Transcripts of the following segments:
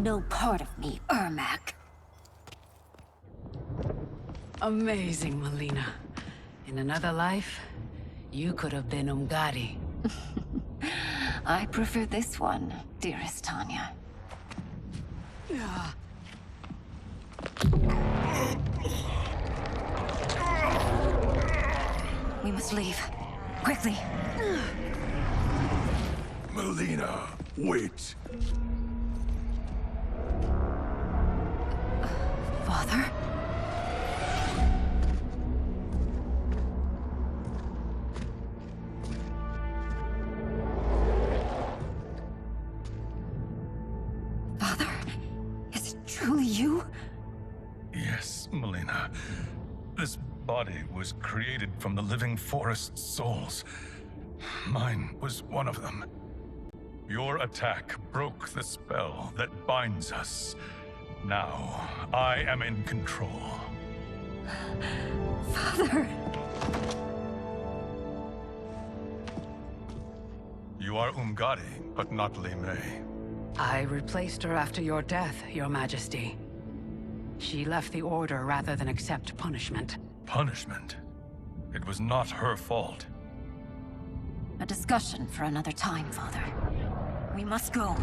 no part of me, Ermac. Amazing, Melina. In another life, you could have been Umgadi. I prefer this one, dearest Tanya. We must leave. Quickly. Melina, wait. Father? Father? Is it truly you? Yes, Melina. This body was created from the living forest's souls. Mine was one of them. Your attack broke the spell that binds us. Now, I am in control. Father! You are Umgadi, but not Li Mei. I replaced her after your death, Your Majesty. She left the Order rather than accept punishment. Punishment? It was not her fault. A discussion for another time, Father. We must go.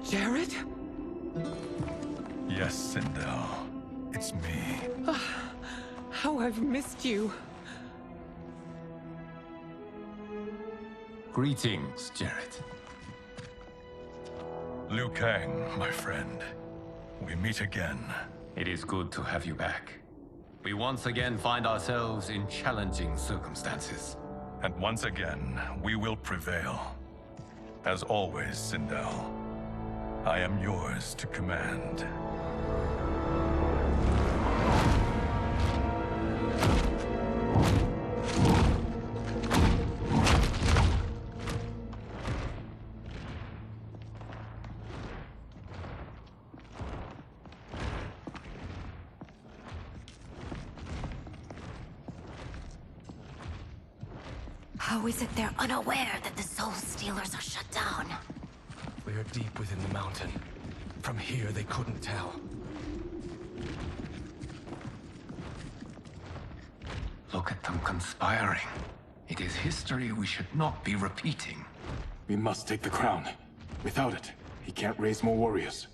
Jared? Yes, Sindel. It's me. How I've missed you. Greetings, Jared. Liu Kang, my friend. We meet again. It is good to have you back. We once again find ourselves in challenging circumstances. And once again, we will prevail. As always, Sindel, I am yours to command. How is it they're unaware that the Soul Stealers are shut down? We are deep within the mountain. From here, they couldn't tell. Look at them conspiring. It is history we should not be repeating. We must take the crown. Without it, he can't raise more warriors.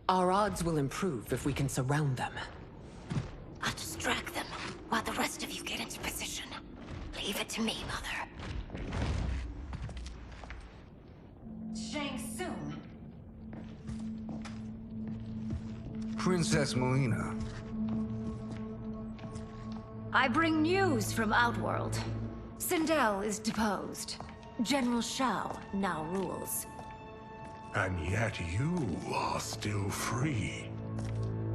Our odds will improve if we can surround them. I'll distract them while the rest of you get into position. Leave it to me, Mother. Shang Tsung. Princess Melina. I bring news from Outworld. Sindel is deposed. General Shao now rules. And yet you are still free.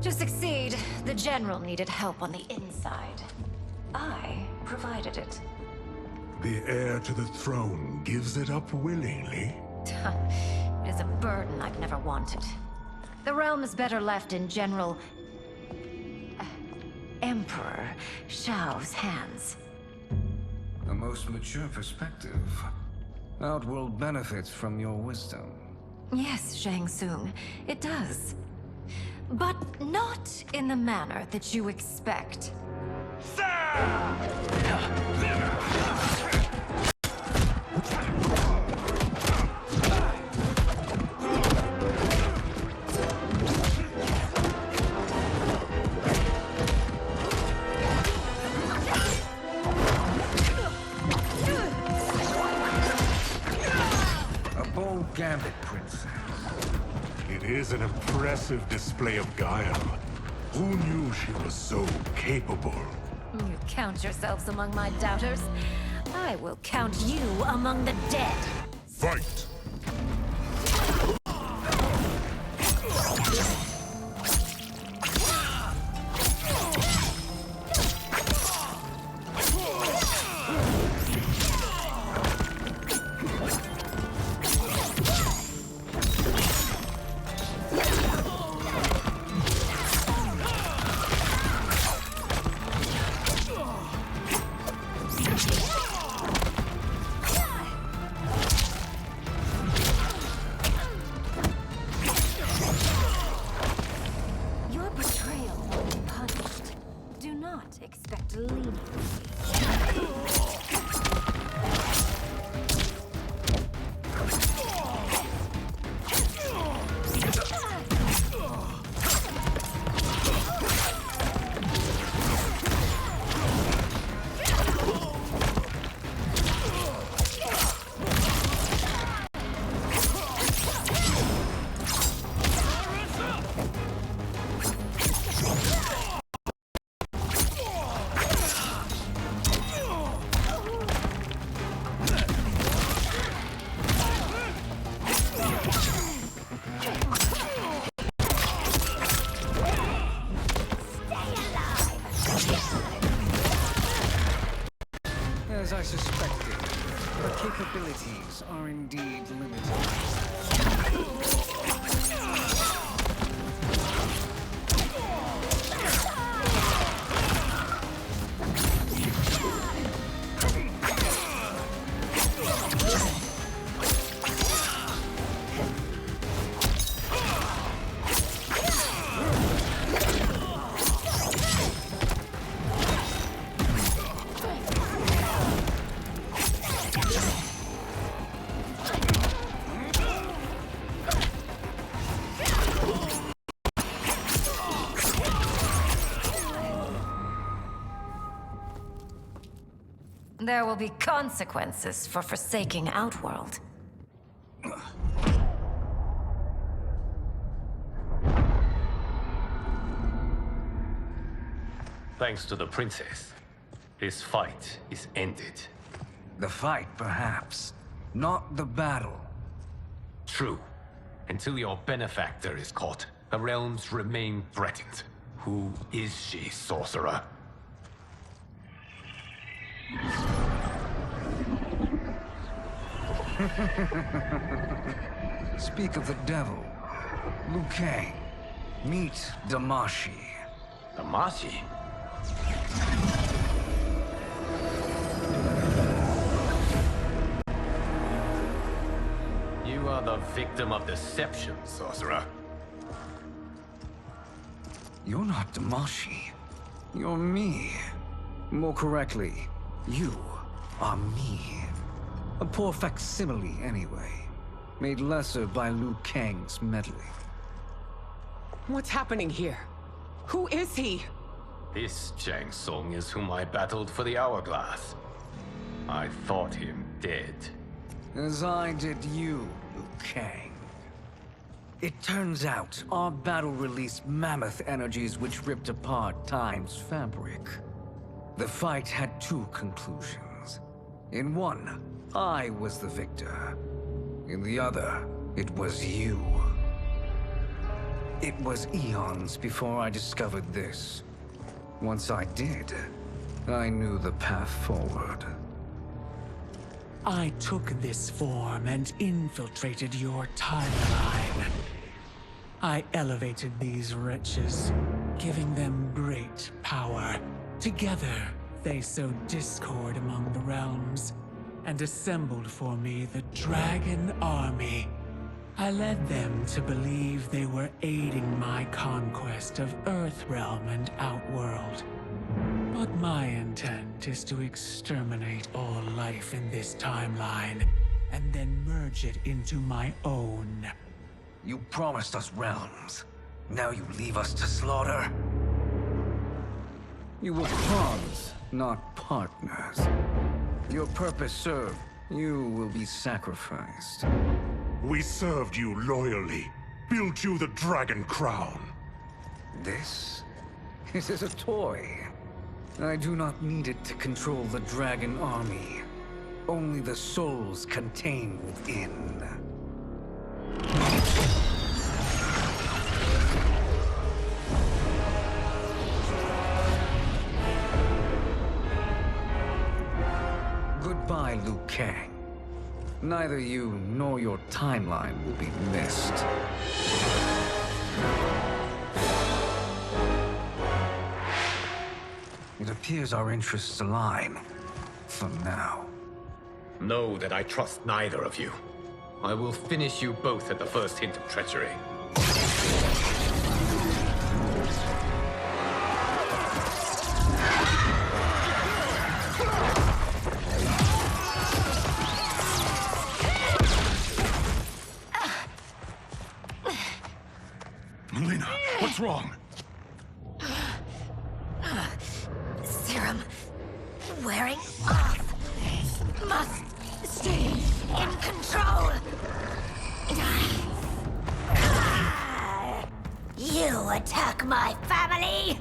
To succeed, the General needed help on the inside. I provided it. The heir to the throne gives it up willingly. It is a burden I've never wanted. The realm is better left in General... Emperor Shao's hands. A most mature perspective. Outworld benefits from your wisdom. Yes, Shang Tsung, it does. But not in the manner that you expect. A bold gambit, Princess. It is an impressive display of guile. Who knew she was so capable? You count yourselves among my doubters. I will count you among the dead. Fight! abilities are indeed limited. There will be consequences for forsaking Outworld. Thanks to the princess, this fight is ended. The fight, perhaps. Not the battle. True. Until your benefactor is caught, the realms remain threatened. Who is she, sorcerer? Speak of the devil. Liu Kang. Meet Damashi. Damashi? You are the victim of deception, sorcerer. You're not Damashi. You're me. More correctly, you are me. A poor facsimile, anyway. Made lesser by Liu Kang's meddling. What's happening here? Who is he? This Shang Tsung is whom I battled for the Hourglass. I thought him dead. As I did you, Liu Kang. It turns out our battle released mammoth energies which ripped apart time's fabric. The fight had two conclusions. In one, I was the victor. In the other, it was you. It was eons before I discovered this. Once I did, I knew the path forward. I took this form and infiltrated your timeline. I elevated these wretches, giving them great power. Together, they sowed discord among the realms, and assembled for me the Dragon Army. I led them to believe they were aiding my conquest of Earthrealm and Outworld. But my intent is to exterminate all life in this timeline, and then merge it into my own. You promised us realms. Now you leave us to slaughter? You were pawns, not partners. Your purpose served. You will be sacrificed. We served you loyally, built you the Dragon Crown. This is a toy. I do not need it to control the Dragon Army. Only the souls contained within. Goodbye, Liu Kang. Neither you nor your timeline will be missed. It appears our interests align. For now. Know that I trust neither of you. I will finish you both at the first hint of treachery. Melina, what's wrong? Serum wearing off. Must stay in control. You attack my family.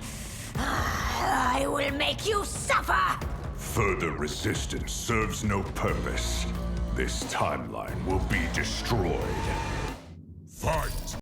I will make you suffer. Further resistance serves no purpose. This timeline will be destroyed. Fight!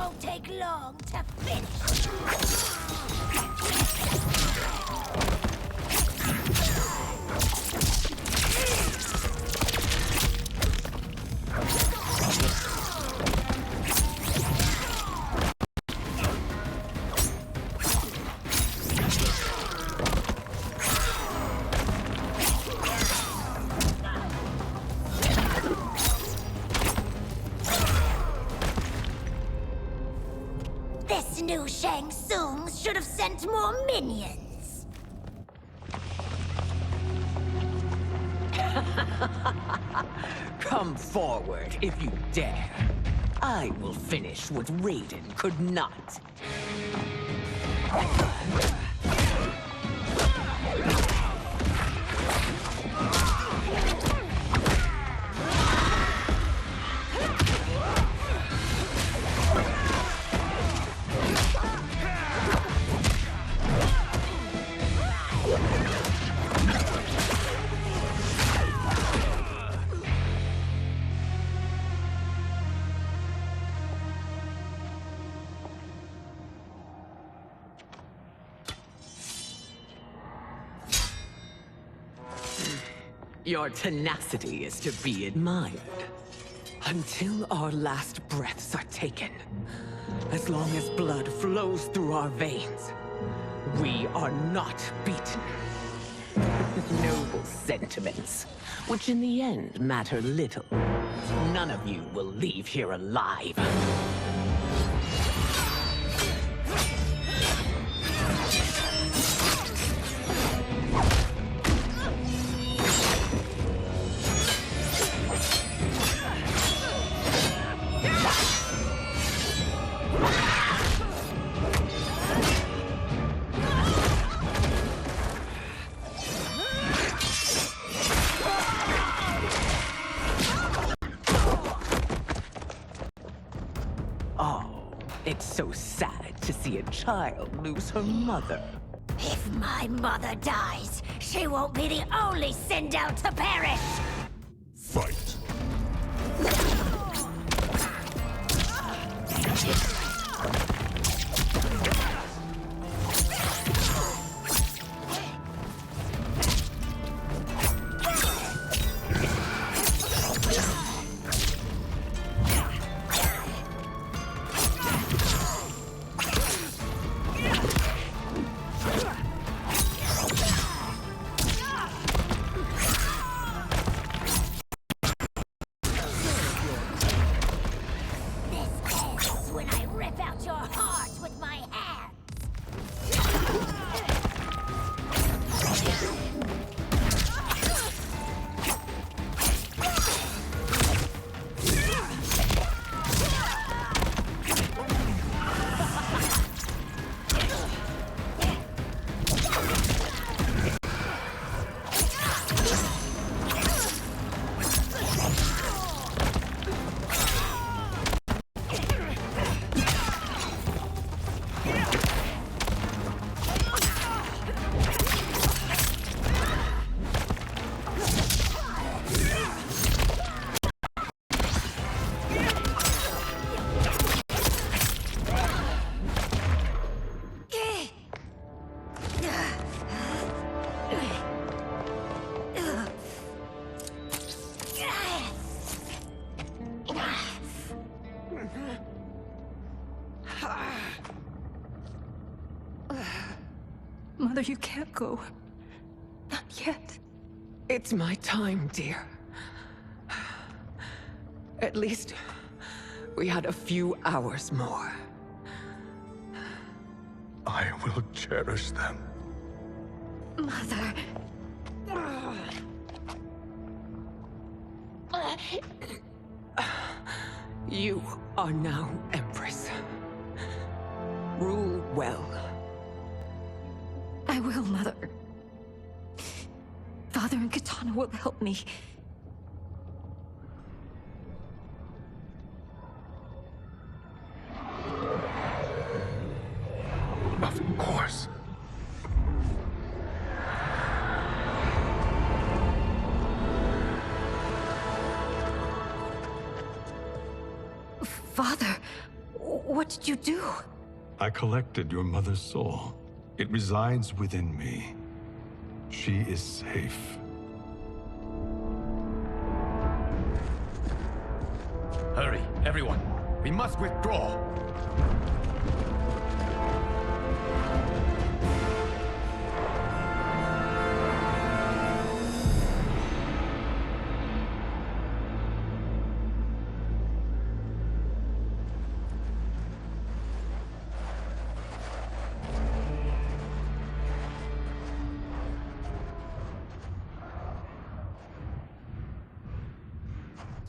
won't take long to finish. This new Shang Tsung should have sent more minions. Come forward if you dare. I will finish what Raiden could not. Your tenacity is to be admired. Until our last breaths are taken, as long as blood flows through our veins, we are not beaten. Noble sentiments, which in the end matter little. None of you will leave here alive. It's so sad to see a child lose her mother. If my mother dies, she won't be the only Sindel to perish! Fight. Mother, you can't go. Not yet. It's my time, dear. At least, we had a few hours more. I will cherish them. Mother... You are now Empress. Rule well. I will, Mother. Father and Katana will help me. Of course. Father, What did you do? I collected your mother's soul. It resides within me. She is safe. Hurry, everyone. We must withdraw.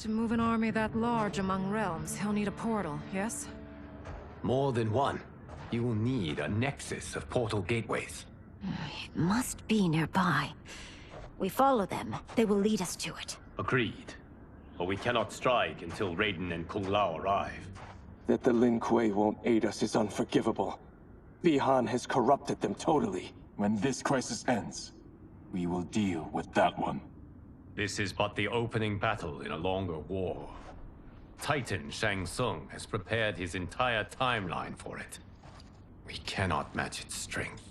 To move an army that large among realms, he'll need a portal, yes? More than one. You will need a nexus of portal gateways. It must be nearby. We follow them, they will lead us to it. Agreed. But we cannot strike until Raiden and Kung Lao arrive. That the Lin Kuei won't aid us is unforgivable. Bihan has corrupted them totally. When this crisis ends, we will deal with that one. This is but the opening battle in a longer war. Titan Shang Tsung has prepared his entire timeline for it. We cannot match its strength.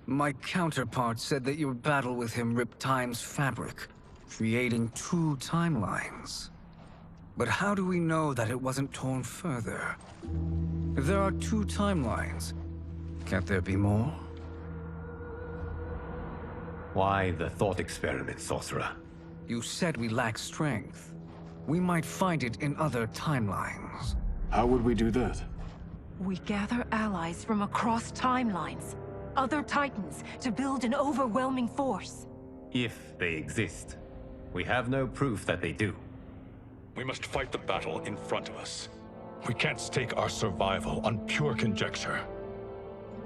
My counterpart said that your battle with him ripped time's fabric, creating two timelines. But how do we know that it wasn't torn further? If there are two timelines, can't there be more? Why the thought experiment, Sorcerer? You said we lack strength. We might find it in other timelines. How would we do that? We gather allies from across timelines, other Titans, to build an overwhelming force. If they exist. We have no proof that they do. We must fight the battle in front of us. We can't stake our survival on pure conjecture.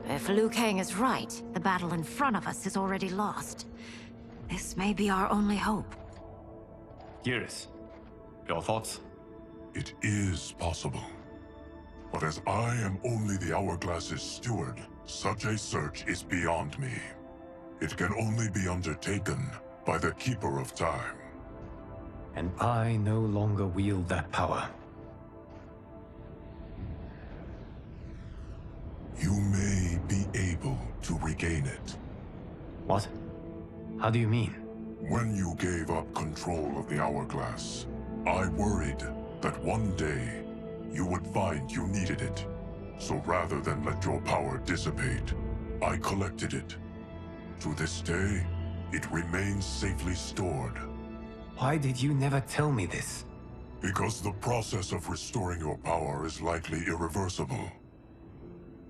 If Liu Kang is right, the battle in front of us is already lost. This may be our only hope. Geras, your thoughts? It is possible. But as I am only the Hourglass's steward, such a search is beyond me. It can only be undertaken by the Keeper of Time. And I no longer wield that power. You may be able to regain it. What? How do you mean? When you gave up control of the Hourglass, I worried that one day you would find you needed it. So rather than let your power dissipate, I collected it. To this day, it remains safely stored. Why did you never tell me this? Because the process of restoring your power is likely irreversible.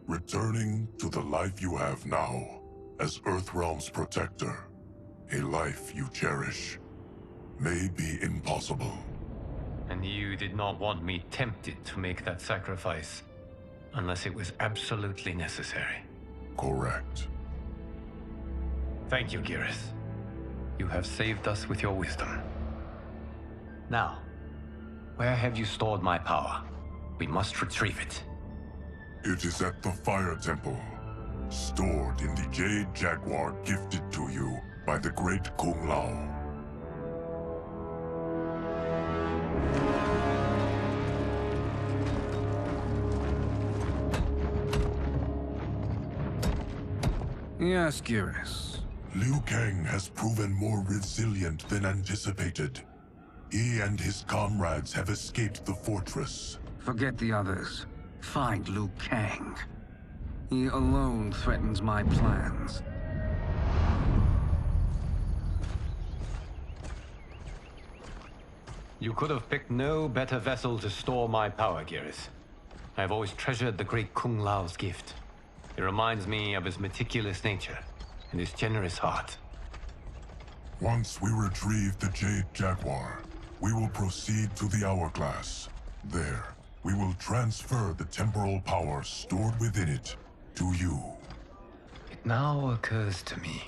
Returning to the life you have now, as Earthrealm's protector, a life you cherish, may be impossible. And you did not want me tempted to make that sacrifice, unless it was absolutely necessary. Correct. Thank you, Geras. You have saved us with your wisdom. Now, where have you stored my power? We must retrieve it. It is at the Fire Temple, stored in the Jade Jaguar gifted to you by the great Kung Lao. Yes, Geras. Liu Kang has proven more resilient than anticipated. He and his comrades have escaped the fortress. Forget the others. Find Liu Kang. He alone threatens my plans. You could have picked no better vessel to store my power, Geras. I have always treasured the great Kung Lao's gift. It reminds me of his meticulous nature and his generous heart. Once we retrieve the Jade Jaguar, we will proceed to the Hourglass. There, we will transfer the temporal power stored within it to you. It now occurs to me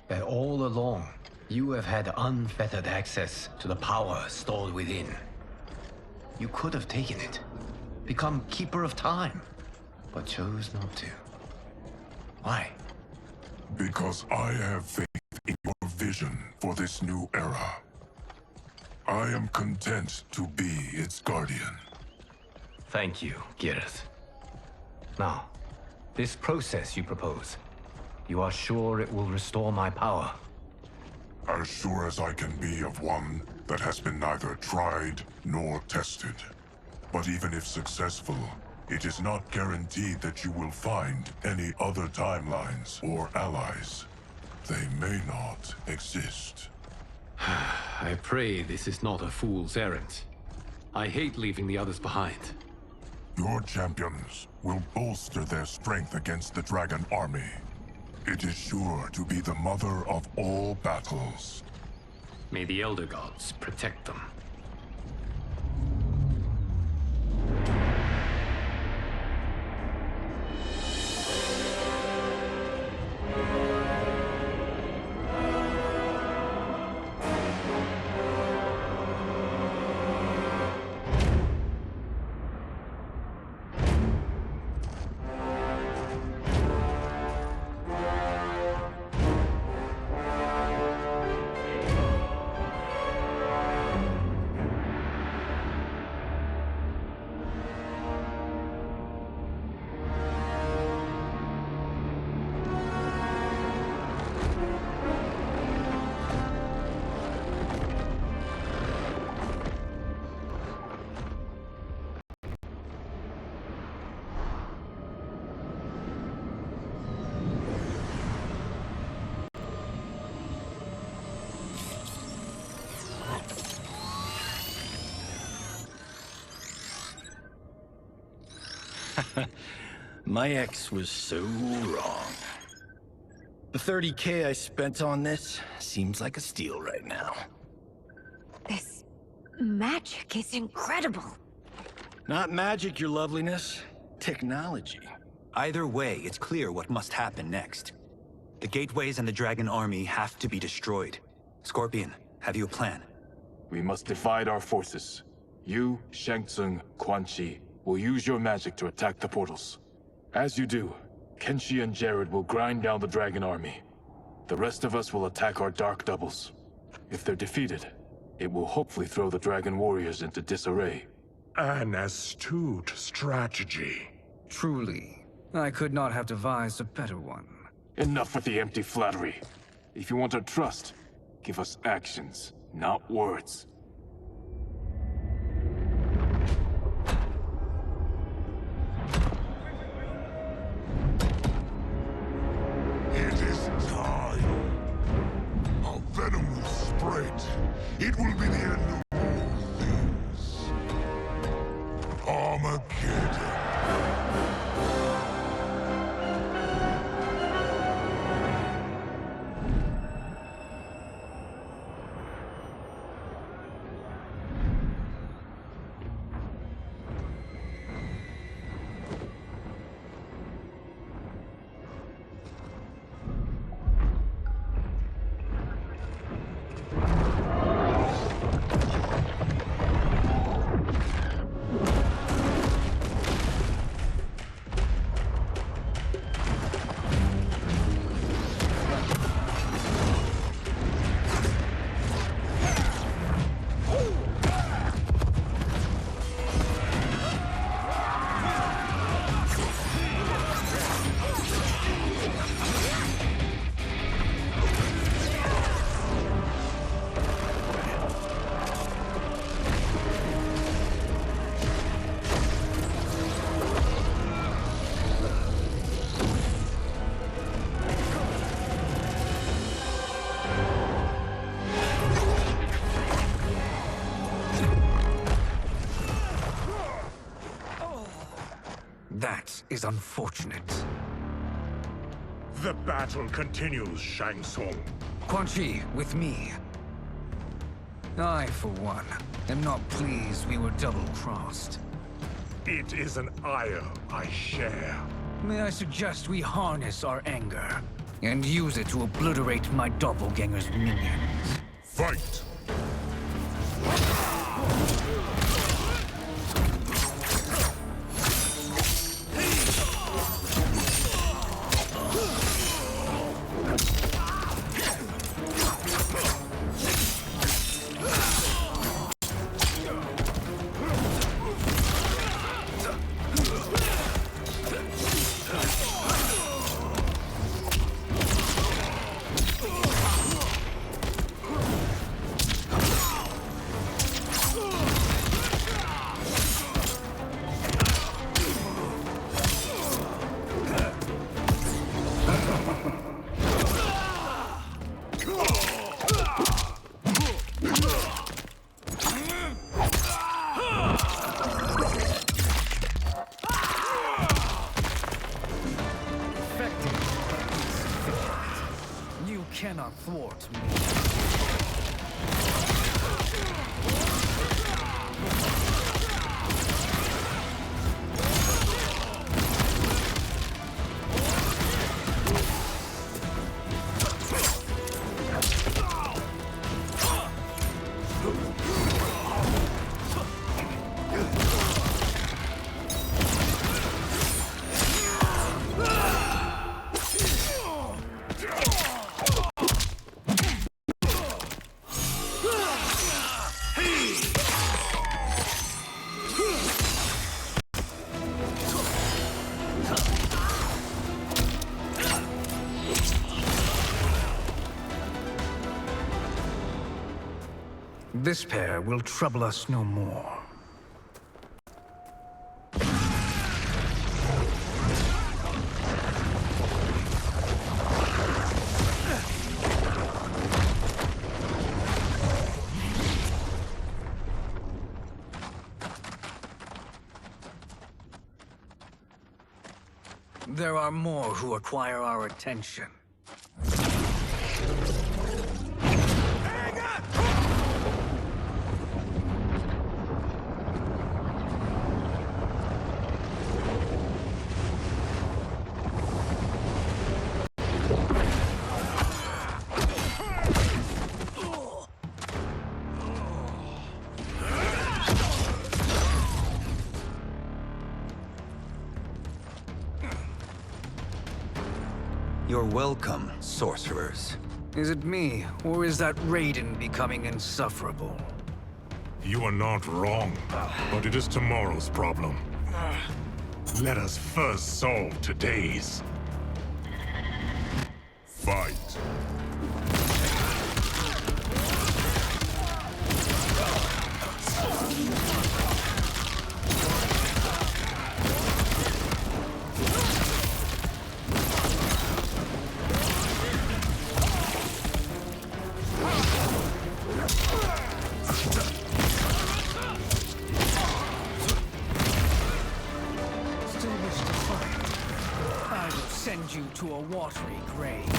that all along, you have had unfettered access to the power stored within. You could have taken it, become Keeper of Time, but chose not to. Why? Because I have faith in your vision for this new era. I am content to be its guardian. Thank you, Geras. Now, this process you propose, you are sure it will restore my power? As sure as I can be of one that has been neither tried nor tested. But even if successful, it is not guaranteed that you will find any other timelines or allies. They may not exist. I pray this is not a fool's errand. I hate leaving the others behind. Your champions will bolster their strength against the Dragon Army. It is sure to be the mother of all battles. May the Elder Gods protect them. My ex was so wrong. The 30K I spent on this seems like a steal right now. This magic is incredible. Not magic, your loveliness. Technology. Either way, it's clear what must happen next. The gateways and the Dragon Army have to be destroyed. Scorpion, have you a plan? We must divide our forces. You, Shang Tsung, Quan Chi, will use your magic to attack the portals. As you do, Kenshi and Jared will grind down the Dragon Army. The rest of us will attack our Dark Doubles. If they're defeated, it will hopefully throw the Dragon Warriors into disarray. An astute strategy. Truly, I could not have devised a better one. Enough with the empty flattery. If you want our trust, give us actions, not words. It is time. Our venom will spread. It will be the end of all things. Armageddon. That is unfortunate. The battle continues, Shang Tsung. Quan Chi, with me. I, for one, am not pleased we were double-crossed. It is an ire I share. May I suggest we harness our anger and use it to obliterate my doppelganger's minions? Fight! You cannot thwart me. This pair will trouble us no more. There are more who acquire our attention. You're welcome, sorcerers. Is it me, or is that Raiden becoming insufferable? You are not wrong, but it is tomorrow's problem. Let us first solve today's. Fight. Send you to a watery grave.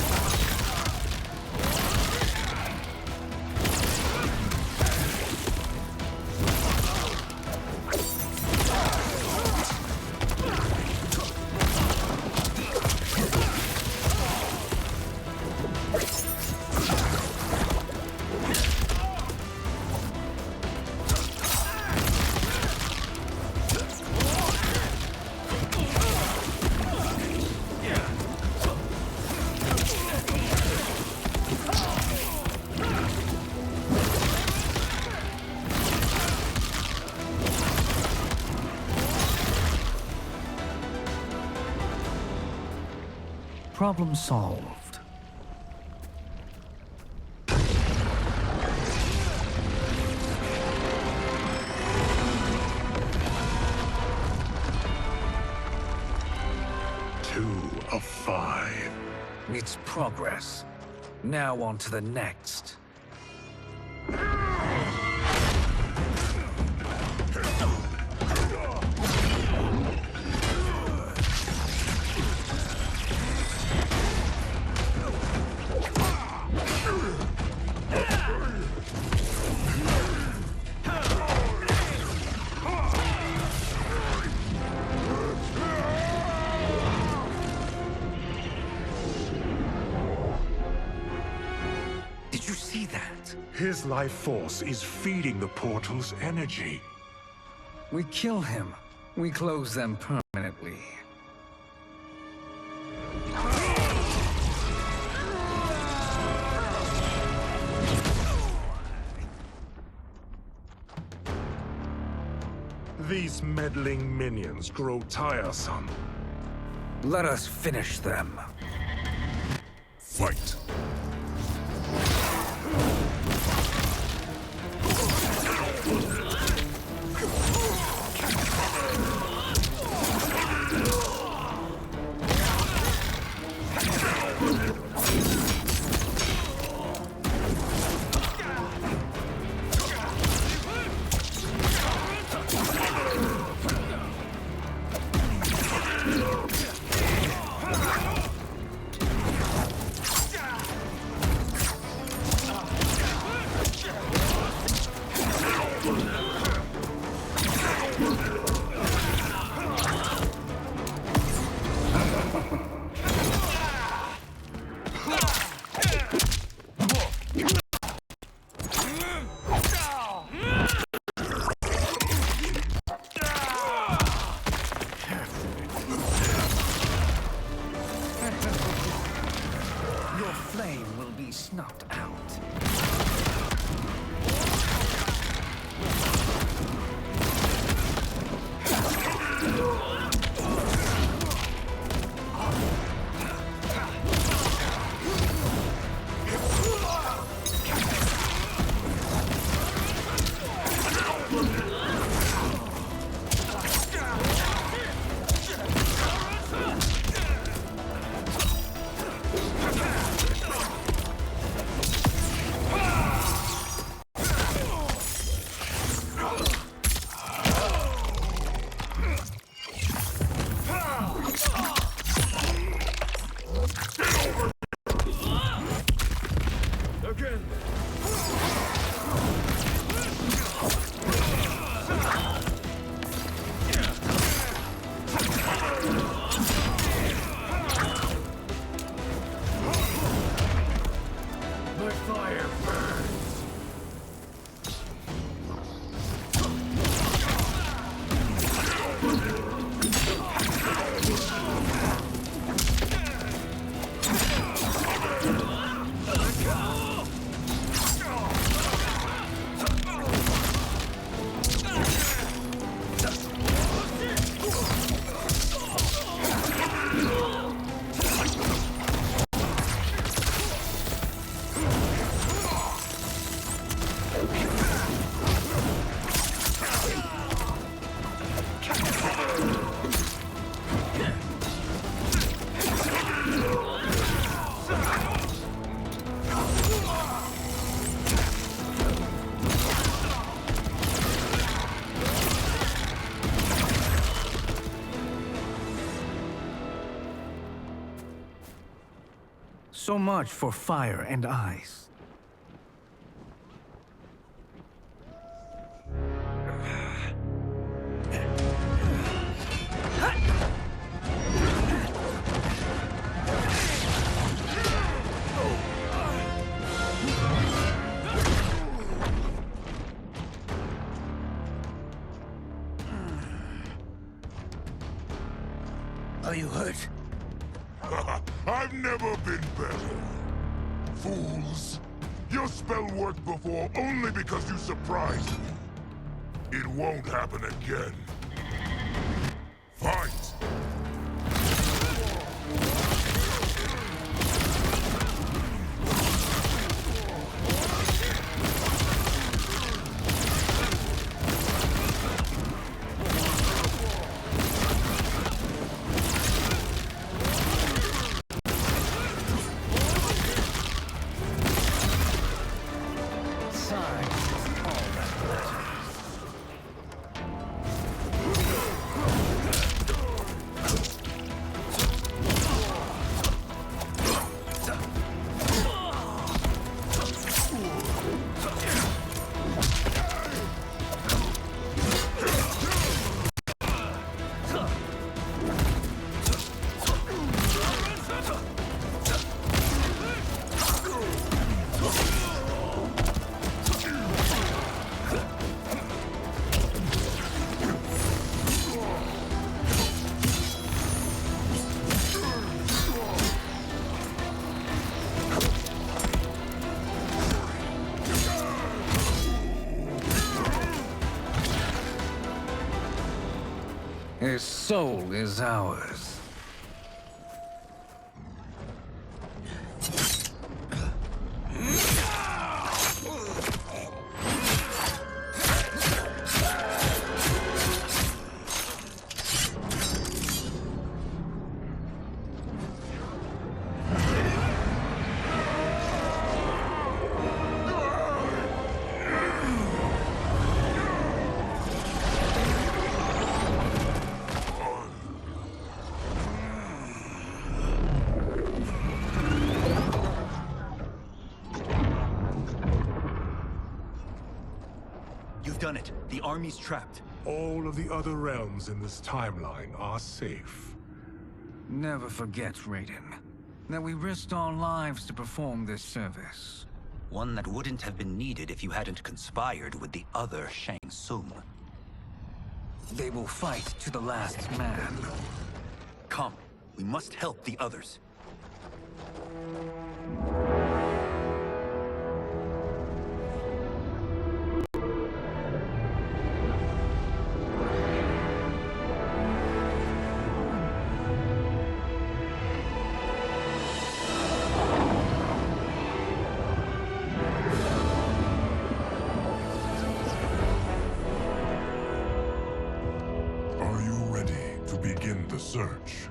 Problem solved. Two of 5. It's progress. Now on to the next. Did you see that? His life force is feeding the portal's energy. We kill him. We close them permanently. These meddling minions grow tiresome. Let us finish them. Fight. So much for fire and ice. Are you hurt? I've never been better. Fools. Your spell worked before only because you surprised me. It won't happen again. Fight! His soul is ours. You've done it. The army's trapped. All of the other realms in this timeline are safe. Never forget, Raiden, that we risked our lives to perform this service. One that wouldn't have been needed if you hadn't conspired with the other Shang Tsung. They will fight to the last man. Come, we must help the others. Are you ready to begin the search?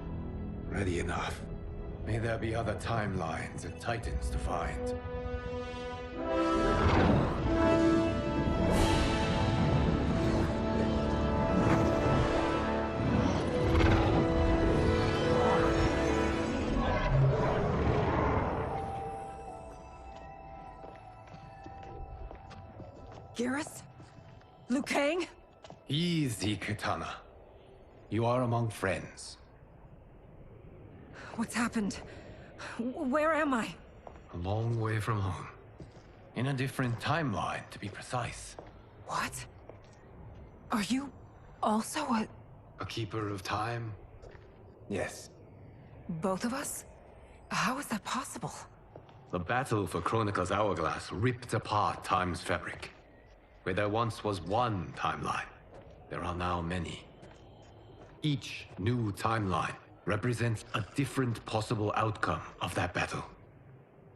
Ready enough. May there be other timelines and titans to find. Garrus? Liu Kang? Easy, Kitana. You are among friends. What's happened? Where am I? A long way from home. In a different timeline, to be precise. What? Are you also A keeper of time? Yes. both of us? How is that possible? The battle for Chronica's Hourglass ripped apart time's fabric. Where there once was one timeline, there are now many. Each new timeline represents a different possible outcome of that battle.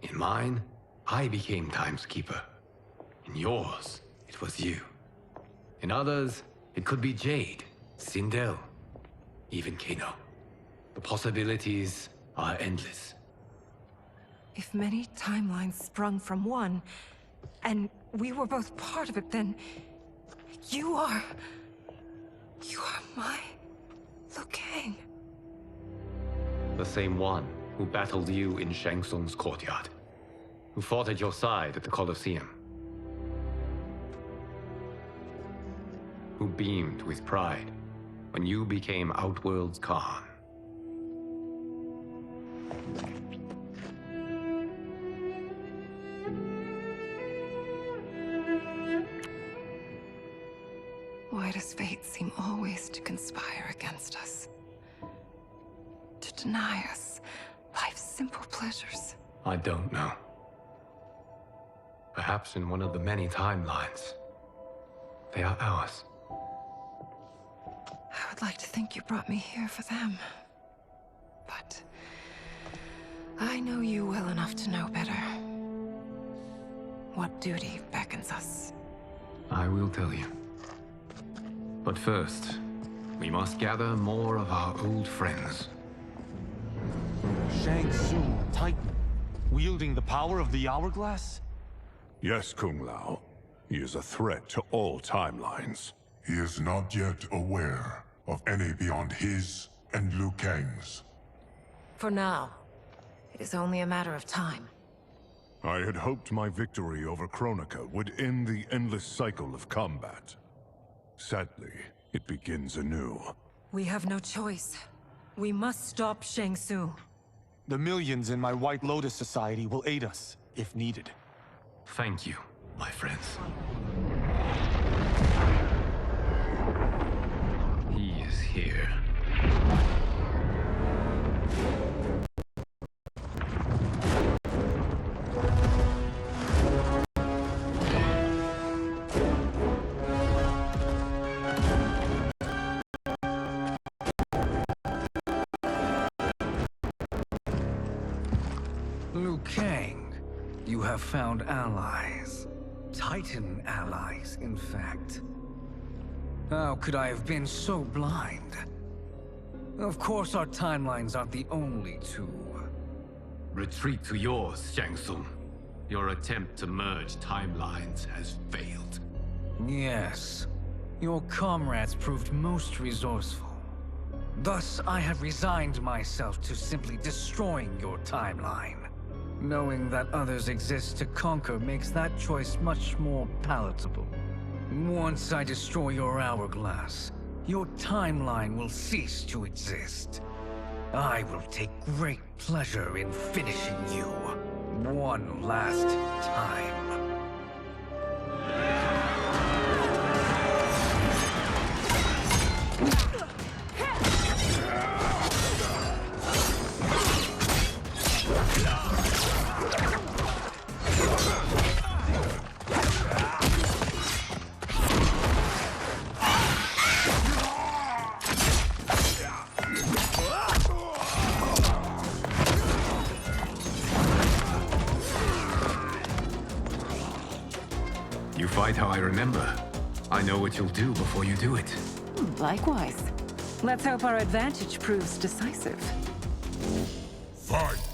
In mine, I became Time's Keeper. In yours, it was you. In others, it could be Jade, Sindel, even Kano. The possibilities are endless. If many timelines sprung from one, and we were both part of it, then you are my Liu Kang. The same one, who battled you in Shang Tsung's courtyard, who fought at your side at the Colosseum, who beamed with pride when you became Outworld's Khan. Why does fate seem always to conspire against us? To deny us life's simple pleasures? I don't know. Perhaps in one of the many timelines, they are ours. I would like to think you brought me here for them. But I know you well enough to know better. What duty beckons us? I will tell you. But first, we must gather more of our old friends. Shang Tsung, Titan, wielding the power of the Hourglass? Yes, Kung Lao. He is a threat to all timelines. He is not yet aware of any beyond his and Liu Kang's. For now, it is only a matter of time. I had hoped my victory over Kronika would end the endless cycle of combat. Sadly, it begins anew. We have no choice. We must stop Shang Tsung. The millions in my White Lotus Society will aid us, if needed. Thank you, my friends. He is here. Liu Kang, you have found allies. Titan allies, in fact. How could I have been so blind? Of course our timelines aren't the only two. Retreat to yours, Shang Tsung. Your attempt to merge timelines has failed. Yes. Your comrades proved most resourceful. Thus, I have resigned myself to simply destroying your timeline. Knowing that others exist to conquer makes that choice much more palatable. Once I destroy your hourglass, your timeline will cease to exist. I will take great pleasure in finishing you one last time. You fight how I remember. I know what you'll do before you do it. Likewise. Let's hope our advantage proves decisive. Fight!